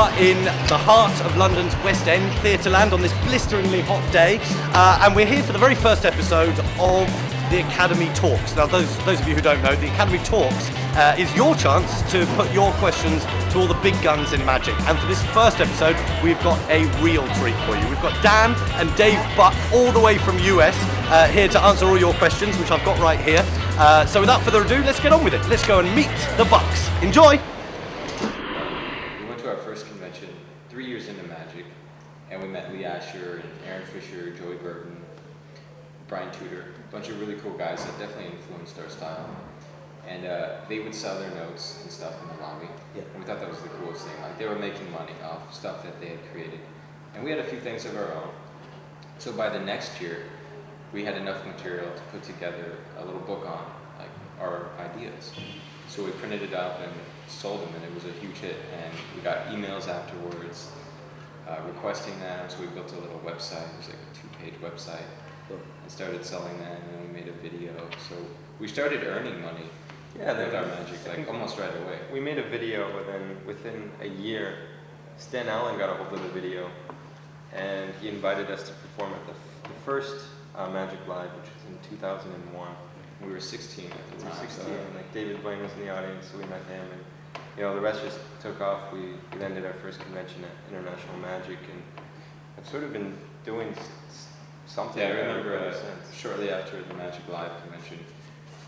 are in the heart of London's West End, Theatreland, on this blisteringly hot day, and we're here for the very first episode of the Academy Talks. Now, those of you who don't know, the Academy Talks is your chance to put your questions to all the big guns in magic. And for this first episode, we've got a real treat for you. We've got Dan and Dave Buck, all the way from US, here to answer all your questions, which I've got right here. So without further ado, let's get on with it. Let's go and meet the Bucks. Enjoy! We went to our first convention 3 years into Magic, and we met Lee Asher and Aaron Fisher, Joey Burton, Brian Tudor, a bunch of really cool guys that definitely influenced our style. And they would sell their notes and stuff in the lobby. Yeah. And we thought that was the coolest thing. Like, they were making money off stuff that they had created. And we had a few things of our own. So by the next year, we had enough material to put together a little book on like our ideas. So we printed it up and sold them, and it was a huge hit. And we got emails afterwards requesting them. So we built a little website. It was like a 2-page website. And started selling that, and then we made a video. So we started earning money with our Magic, like almost right away. We made a video within a year. Stan Allen got a hold of the video, and he invited us to perform at the first Magic Live, which was in 2001. We were 16 at the We were time. 16, like David Blaine was in the audience, so we met him, and the rest just took off. We then did our first convention at International Magic, and I've sort of been doing something. Yeah, I remember ever since. shortly after the Magic Live convention,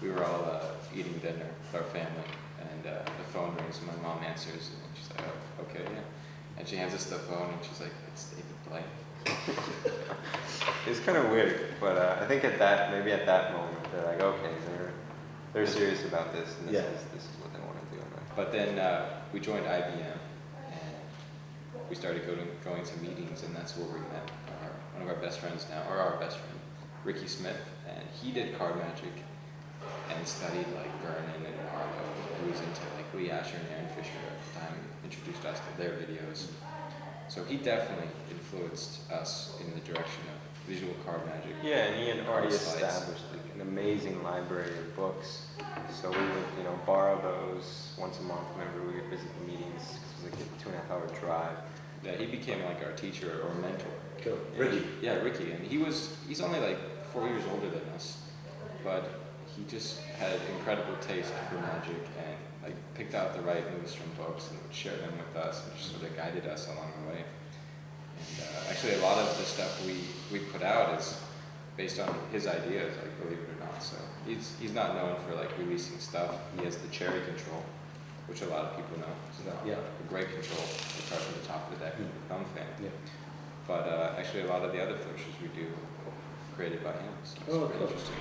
we were all eating dinner with our family, and the phone rings, and my mom answers, and she's like, "Oh, okay, yeah." And she hands us the phone, and she's like, "It's David Blaine." It's kind of weird, but I think at that moment, they're like, okay, they're serious about this, and this is what they want to do. But then we joined IBM, and we started going to meetings, and that's where we met one of our best friends now, or our best friend, Ricky Smith, and he did card magic and studied like Vernon and Marlowe, who was into like Lee Asher and Aaron Fisher at the time, introduced us to their videos. So he definitely influenced us in the direction of visual card magic. Yeah, and he had already slides. established like an amazing library of books. So we would, borrow those once a month whenever we would visit the meetings, because it was like a 2.5-hour drive. Yeah, he became like our teacher or mentor. Cool. Ricky. Yeah, Ricky, and he's only like 4 years older than us, but he just had incredible taste for magic and like picked out the right moves from books and would share them with us and just sort of guided us along the way. And actually, a lot of the stuff we put out is based on his ideas, like, believe it or not. So he's not known for like releasing stuff. He has the cherry control, which a lot of people know. It's a great control. It starts from the top of the deck with the thumb fan. Yeah. But actually, a lot of the other flourishes we do created by him. So it's really interesting.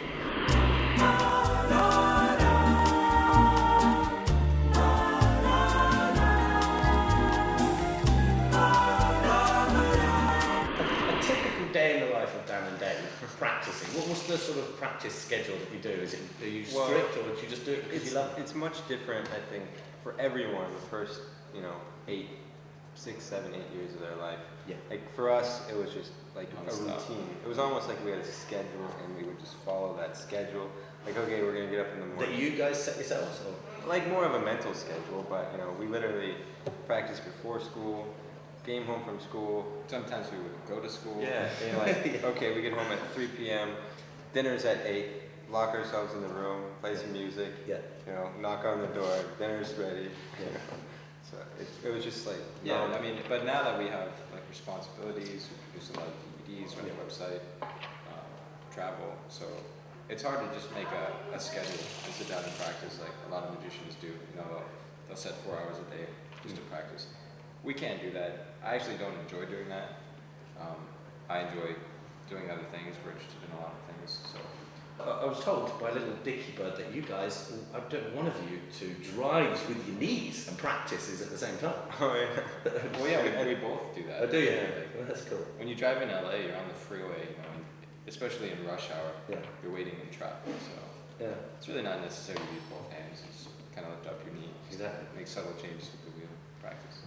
A typical day in the life of Dan and Dave, practicing. What's the sort of practice schedule that you do? Are you strict, or do you just do it because you love it? It's much different, I think, for everyone the first, 6, 7, 8 years of their life. Yeah. Like for us, it was just like a Non-stop. routine. It was almost like we had a schedule, and we would just follow that schedule. Like, okay, we're gonna get up in the morning. That you guys set yourselves? Or? Like more of a mental schedule, but we literally practiced before school, came home from school. Sometimes we would go to school. Yeah, okay, we get home at 3 p.m. Dinner's at 8. Lock ourselves in the room, play some music. Yeah. Knock on the door. Dinner's ready. So it was just like but now that we have like responsibilities, we produce a lot of DVDs, run a website, travel, so it's hard to just make a schedule and sit down and practice like a lot of magicians do. They'll set 4 hours a day just to practice. We can't do that. I actually don't enjoy doing that. I enjoy doing other things. We're interested in a lot of things. So I was told by little Dicky Bird that you guys, one of you two drives with your knees and practices at the same time. Oh yeah. well, yeah, we both do that. Oh, do you? Yeah. Well, that's cool. When you drive in LA, you're on the freeway, and especially in rush hour, you're waiting in traffic. So it's really not necessary to use both hands. You just kind of lift up your knee. Exactly. Make subtle changes with the wheel. Practice.